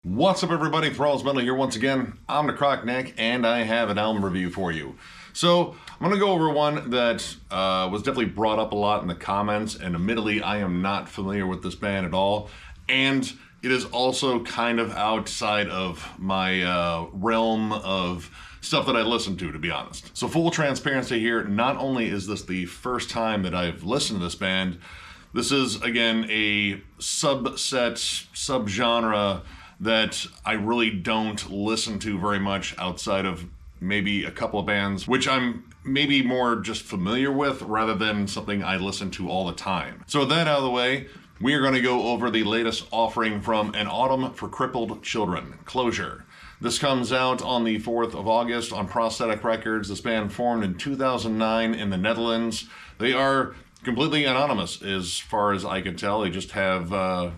What's up, everybody? Thralls Metal here once again. I'm Necrotic Nick, and I have an album review for you. So, I'm going to go over one that was definitely brought up a lot in the comments, and admittedly, I am not familiar with this band at all, and it is also kind of outside of my realm of stuff that I listen to be honest. So, full transparency here, not only is this the first time that I've listened to this band, this is, again, a subset, subgenre that I really don't listen to very much outside of maybe a couple of bands, which I'm maybe more just familiar with rather than something I listen to all the time. So with that out of the way, we are going to go over the latest offering from An Autumn for Crippled Children, Closure. This comes out on the 4th of August on Prosthetic Records. This band formed in 2009 in the Netherlands. They are completely anonymous as far as I can tell. They just have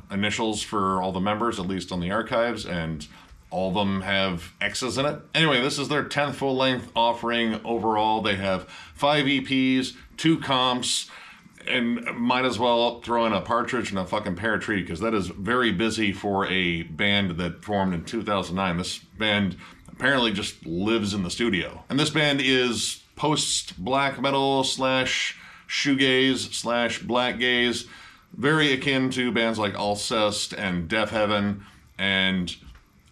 initials for all the members, at least on the archives, and all of them have X's in it. Anyway, this is their 10th full-length offering overall. They have 5 EPs, 2 comps, and might as well throw in a partridge and a fucking pear tree, because that is very busy for a band that formed in 2009. This band apparently just lives in the studio. And this band is post-black metal slash shoegaze slash blackgaze, very akin to bands like Alcest and Death Heaven, and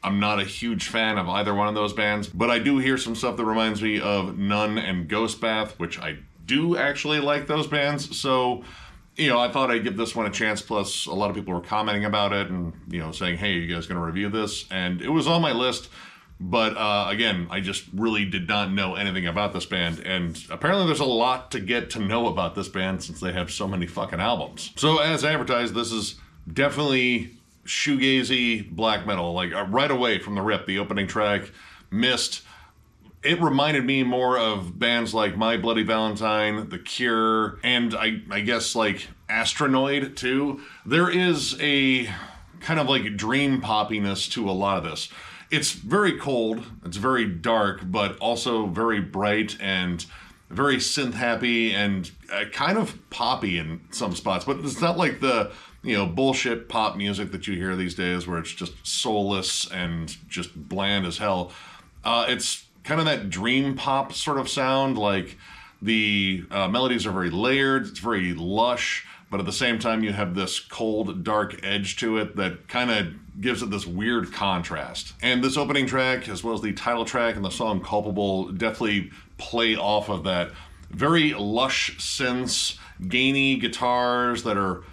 I'm not a huge fan of either one of those bands, but I do hear some stuff that reminds me of Nun and Ghostbath, which I do actually like those bands, so, you know, I thought I'd give this one a chance, plus a lot of people were commenting about it and, you know, saying, hey, you guys gonna review this? And it was on my list, but again, I just really did not know anything about this band, and apparently there's a lot to get to know about this band since they have so many fucking albums. So as advertised, this is definitely shoegazy black metal, like right away from the rip. The opening track, Mist, it reminded me more of bands like My Bloody Valentine, The Cure, and I guess like Astronoid too. There is a kind of like dream poppiness to a lot of this. It's very cold, it's very dark, but also very bright and very synth-happy and kind of poppy in some spots. But it's not like the, you know, bullshit pop music that you hear these days where it's just soulless and just bland as hell. It's kind of that dream pop sort of sound, like the melodies are very layered, it's very lush, but at the same time you have this cold, dark edge to it that kind of gives it this weird contrast. And this opening track, as well as the title track and the song Culpable, definitely play off of that. Very lush synths, gainy guitars that are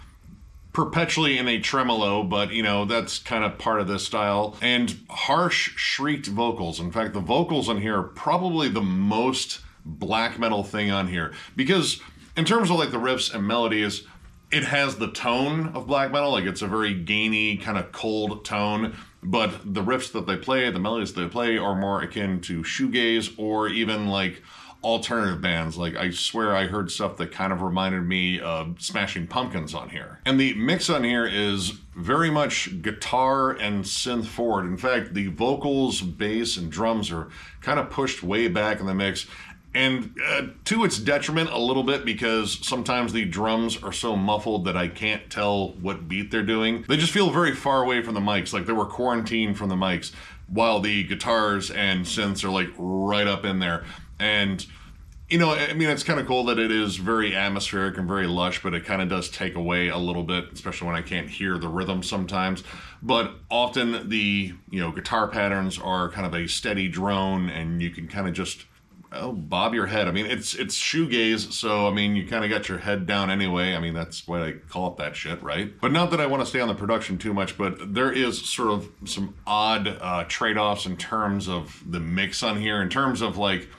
perpetually in a tremolo, but you know, that's kind of part of this style. And harsh, shrieked vocals. In fact, the vocals on here are probably the most black metal thing on here, because in terms of like the riffs and melodies, it has the tone of black metal, like it's a very gainy, kind of cold tone, but the riffs that they play, the melodies that they play are more akin to shoegaze or even like alternative bands. Like I swear I heard stuff that kind of reminded me of Smashing Pumpkins on here. And the mix on here is very much guitar and synth forward. In fact, the vocals, bass, and drums are kind of pushed way back in the mix. And to its detriment a little bit, because sometimes the drums are so muffled that I can't tell what beat they're doing. They just feel very far away from the mics, like they were quarantined from the mics, while the guitars and synths are like right up in there. And, you know, I mean, it's kind of cool that it is very atmospheric and very lush, but it kind of does take away a little bit, especially when I can't hear the rhythm sometimes. But often the, you know, guitar patterns are kind of a steady drone, and you can kind of just bob your head. I mean, it's shoegaze, so I mean, you kind of got your head down anyway. I mean, that's why I call it that shit, right? But not that I want to stay on the production too much, but there is sort of some odd trade-offs in terms of the mix on here, in terms of like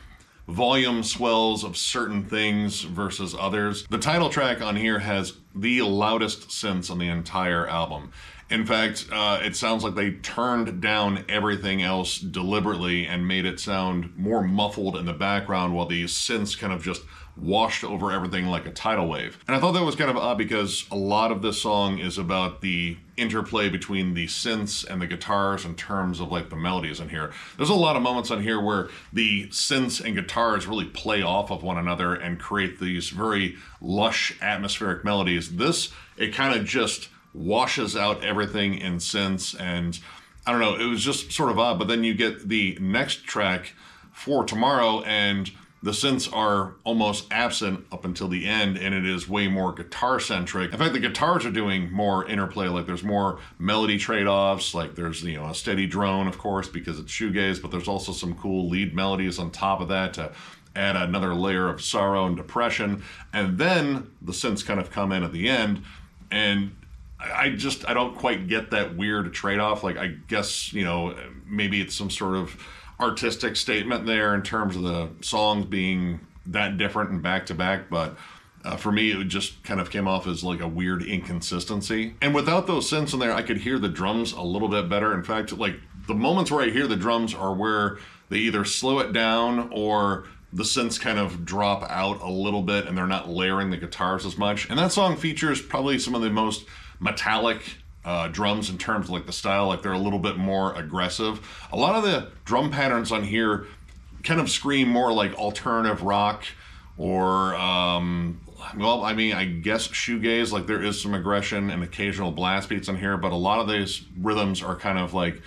volume swells of certain things versus others. The title track on here has the loudest synths on the entire album. In fact, it sounds like they turned down everything else deliberately and made it sound more muffled in the background, while the synths kind of just washed over everything like a tidal wave. And I thought that was kind of odd, because a lot of this song is about the interplay between the synths and the guitars in terms of like the melodies in here. There's a lot of moments on here where the synths and guitars really play off of one another and create these very lush atmospheric melodies. This, it kind of just washes out everything in synths, and I don't know, it was just sort of odd. But then you get the next track for Tomorrow, and the synths are almost absent up until the end, and it is way more guitar-centric. In fact, the guitars are doing more interplay, like there's more melody trade-offs, like there's, you know, a steady drone, of course, because it's shoegaze, but there's also some cool lead melodies on top of that to add another layer of sorrow and depression. And then the synths kind of come in at the end, and I don't quite get that weird trade-off. Like, I guess, you know, maybe it's some sort of artistic statement there in terms of the songs being that different and back to back, but for me it just kind of came off as like a weird inconsistency. And without those synths in there, I could hear the drums a little bit better. In fact, like the moments where I hear the drums are where they either slow it down or the synths kind of drop out a little bit and they're not layering the guitars as much. And that song features probably some of the most metallic drums in terms of like the style, like they're a little bit more aggressive. A lot of the drum patterns on here kind of scream more like alternative rock or, well, I mean, I guess shoegaze. Like there is some aggression and occasional blast beats on here, but a lot of these rhythms are kind of like,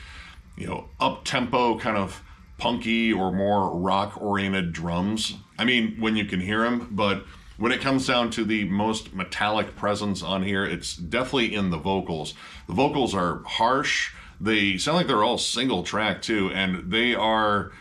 you know, up-tempo, kind of punky or more rock-oriented drums. I mean, when you can hear them, but when it comes down to the most metallic presence on here, it's definitely in the vocals. The vocals are harsh. They sound like they're all single track too, and they are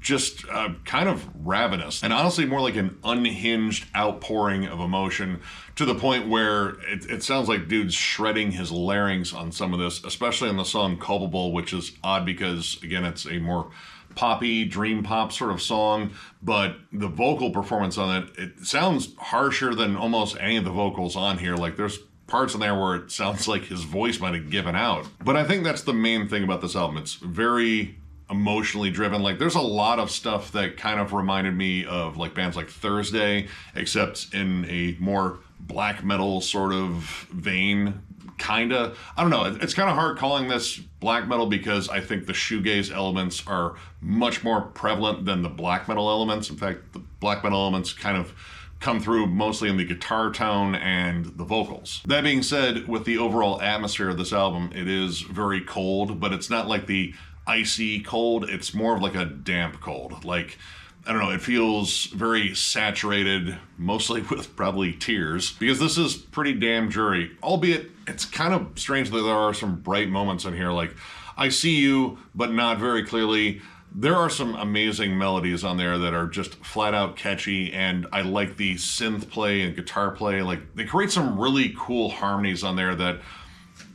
just kind of ravenous and honestly more like an unhinged outpouring of emotion, to the point where it sounds like dude's shredding his larynx on some of this, especially on the song Culpable, which is odd because, again, it's a more poppy, dream pop sort of song, but the vocal performance on it sounds harsher than almost any of the vocals on here. Like there's parts in there where it sounds like his voice might have given out. But I think that's the main thing about this album. It's very emotionally driven. Like there's a lot of stuff that kind of reminded me of like bands like Thursday, except in a more black metal sort of vein. Kinda, I don't know, it's kind of hard calling this black metal because I think the shoegaze elements are much more prevalent than the black metal elements. In fact, the black metal elements kind of come through mostly in the guitar tone and the vocals. That being said, with the overall atmosphere of this album, it is very cold, but it's not like the icy cold, it's more of like a damp cold. Like, I don't know, it feels very saturated, mostly with probably tears, because this is pretty damn dreary. Albeit, it's kind of strange that there are some bright moments in here, like I See You, but not very clearly. There are some amazing melodies on there that are just flat out catchy, and I like the synth play and guitar play. Like, they create some really cool harmonies on there that,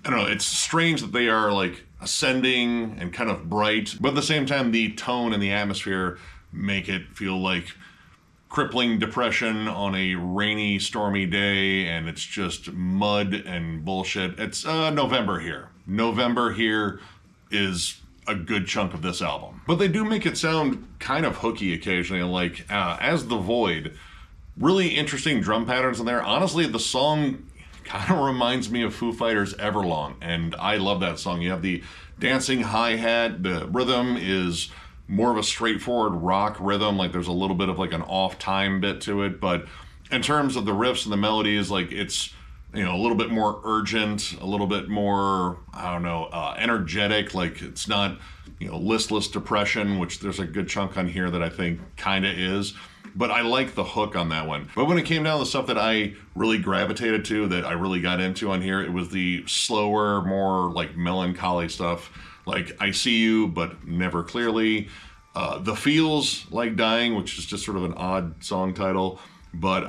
I don't know, it's strange that they are like ascending and kind of bright, but at the same time, the tone and the atmosphere make it feel like crippling depression on a rainy, stormy day, and it's just mud and bullshit. It's November Here. November Here is a good chunk of this album. But they do make it sound kind of hooky occasionally, like As the Void. Really interesting drum patterns in there. Honestly, the song kind of reminds me of Foo Fighters' Everlong, and I love that song. You have the dancing hi-hat, the rhythm is more of a straightforward rock rhythm, like there's a little bit of like an off-time bit to it, but in terms of the riffs and the melodies, like it's, you know, a little bit more urgent, a little bit more, I don't know, energetic. Like it's not, you know, listless depression, which there's a good chunk on here that I think kind of is, but I like the hook on that one. But when it came down to the stuff that I really gravitated to, that I really got into on here, it was the slower, more like melancholy stuff. Like I See You, but Never Clearly. The Feels Like Dying, which is just sort of an odd song title, but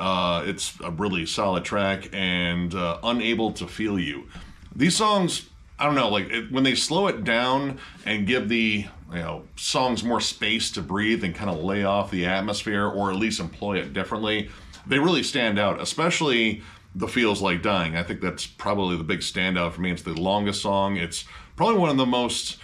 it's a really solid track, and Unable to Feel You. These songs, I don't know, like when they slow it down and give the, you know, songs more space to breathe and kind of lay off the atmosphere, or at least employ it differently, they really stand out, especially The Feels Like Dying. I think that's probably the big standout for me. It's the longest song. It's probably one of the most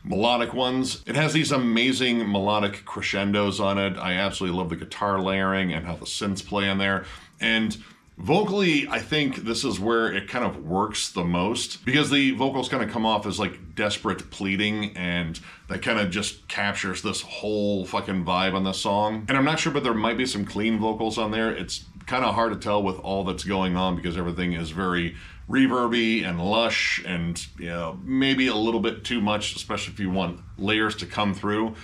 melodic ones. It has these amazing melodic crescendos on it. I absolutely love the guitar layering and how the synths play in there. And vocally, I think this is where it kind of works the most, because the vocals kind of come off as like desperate pleading, and that kind of just captures this whole fucking vibe on the song. And I'm not sure, but there might be some clean vocals on there. It's kind of hard to tell with all that's going on because everything is very reverby and lush and, you know, maybe a little bit too much, especially if you want layers to come through.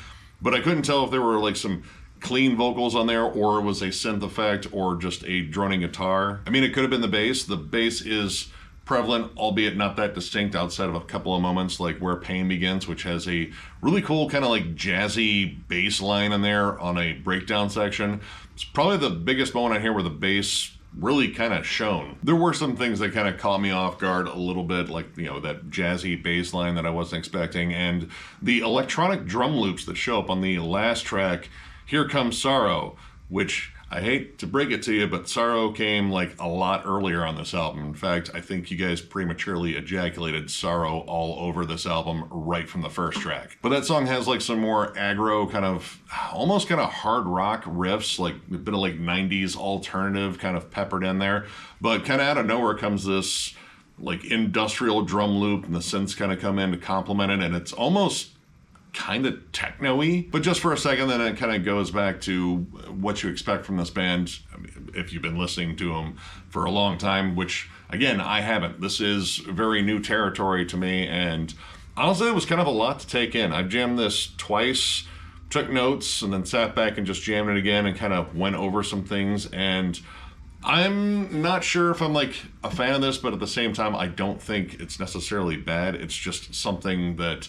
But I couldn't tell if there were like some clean vocals on there or it was a synth effect or just a droning guitar. I mean, it could have been the bass. The bass is prevalent, albeit not that distinct outside of a couple of moments like Where Pain Begins, which has a really cool kind of like jazzy bass line in there on a breakdown section. It's probably the biggest moment on here where the bass really kind of shone. There were some things that kind of caught me off guard a little bit, like, you know, that jazzy bass line that I wasn't expecting, and the electronic drum loops that show up on the last track, Here Comes Sorrow, which I hate to break it to you, but Sorrow came like a lot earlier on this album. In fact, I think you guys prematurely ejaculated Sorrow all over this album right from the first track. But that song has like some more aggro kind of, almost kind of hard rock riffs, like a bit of like 90s alternative kind of peppered in there. But kind of out of nowhere comes this like industrial drum loop and the synths kind of come in to complement it, and it's almost kind of techno-y, but just for a second, then it kind of goes back to what you expect from this band. I mean, if you've been listening to them for a long time, which again, I haven't. This is very new territory to me, and honestly, it was kind of a lot to take in. I jammed this twice, took notes, and then sat back and just jammed it again and kind of went over some things, and I'm not sure if I'm like a fan of this, but at the same time, I don't think it's necessarily bad. It's just something that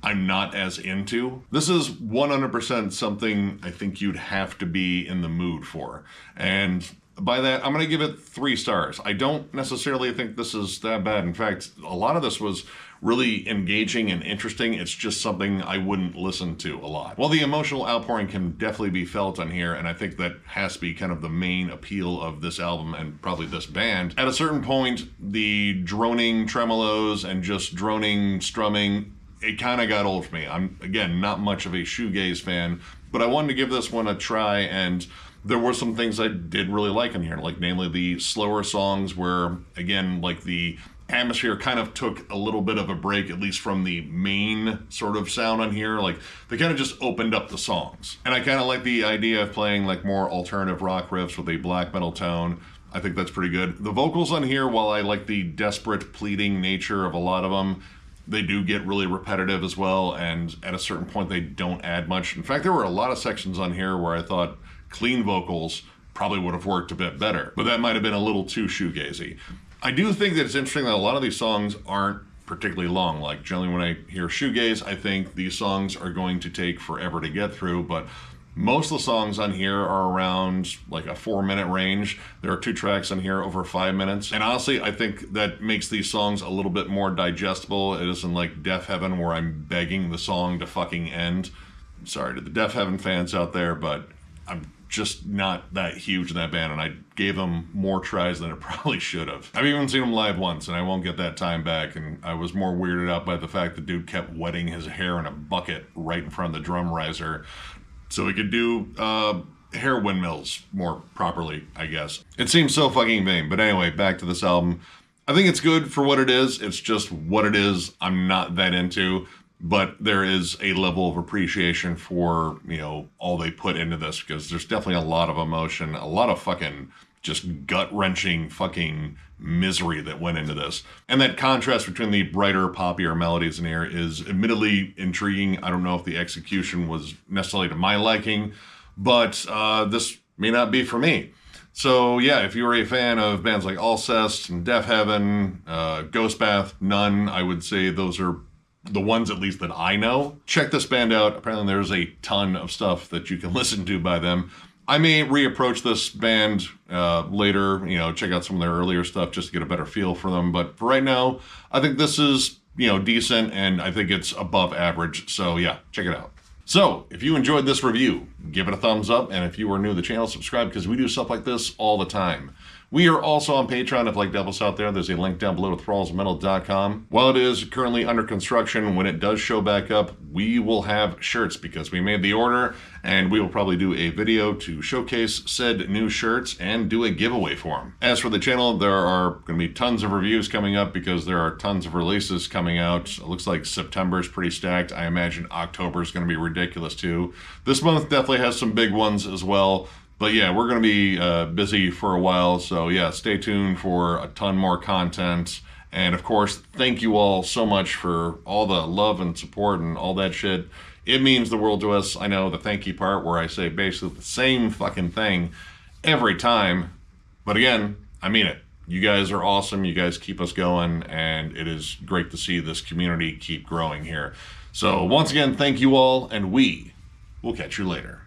I'm not as into. This is 100% something I think you'd have to be in the mood for. And by that, I'm gonna give it 3 stars. I don't necessarily think this is that bad. In fact, a lot of this was really engaging and interesting. It's just something I wouldn't listen to a lot. While the emotional outpouring can definitely be felt on here, and I think that has to be kind of the main appeal of this album and probably this band, at a certain point, the droning tremolos and just droning strumming, it kind of got old for me. I'm, again, not much of a shoegaze fan, but I wanted to give this one a try, and there were some things I did really like in here, like namely the slower songs where, again, like the atmosphere kind of took a little bit of a break, at least from the main sort of sound on here. Like, they kind of just opened up the songs. And I kind of like the idea of playing like more alternative rock riffs with a black metal tone. I think that's pretty good. The vocals on here, while I like the desperate pleading nature of a lot of them, they do get really repetitive as well, and at a certain point they don't add much. In fact, there were a lot of sections on here where I thought clean vocals probably would have worked a bit better, but that might have been a little too shoegazy. I do think that it's interesting that a lot of these songs aren't particularly long. Like, generally when I hear shoegaze, I think these songs are going to take forever to get through, but most of the songs on here are around like a 4-minute range. There are 2 tracks on here over 5 minutes. And honestly, I think that makes these songs a little bit more digestible. It isn't like Deaf Heaven where I'm begging the song to fucking end. I'm sorry to the Deaf Heaven fans out there, but I'm just not that huge in that band, and I gave them more tries than it probably should have. I've even seen them live once, and I won't get that time back, and I was more weirded out by the fact the dude kept wetting his hair in a bucket right in front of the drum riser so he could do hair windmills more properly, I guess. It seems so fucking vain, but anyway, back to this album. I think it's good for what it is. It's just what it is. I'm not that into, but there is a level of appreciation for, you know, all they put into this, because there's definitely a lot of emotion, a lot of fucking just gut-wrenching fucking misery that went into this. And that contrast between the brighter, poppier melodies in here is admittedly intriguing. I don't know if the execution was necessarily to my liking, but this may not be for me. So yeah, if you were a fan of bands like Alcest and Deaf Heaven, Ghostbath, Nun, I would say those are the ones at least that I know. Check this band out. Apparently there's a ton of stuff that you can listen to by them. I may reapproach this band later, you know, check out some of their earlier stuff just to get a better feel for them. But for right now, I think this is, you know, decent, and I think it's above average. So yeah, check it out. So if you enjoyed this review, give it a thumbs up. And if you are new to the channel, subscribe, because we do stuff like this all the time. We are also on Patreon. If you like to help us out there, there's a link down below to thrallsmetal.com. While it is currently under construction, when it does show back up, we will have shirts because we made the order, and we will probably do a video to showcase said new shirts and do a giveaway for them. As for the channel, there are going to be tons of reviews coming up because there are tons of releases coming out. It looks like September is pretty stacked. I imagine October is going to be ridiculous too. This month definitely has some big ones as well. But yeah, we're going to be busy for a while. So yeah, stay tuned for a ton more content. And of course, thank you all so much for all the love and support and all that shit. It means the world to us. I know the thank you part where I say basically the same fucking thing every time. But again, I mean it. You guys are awesome. You guys keep us going. And it is great to see this community keep growing here. So once again, thank you all. And we will catch you later.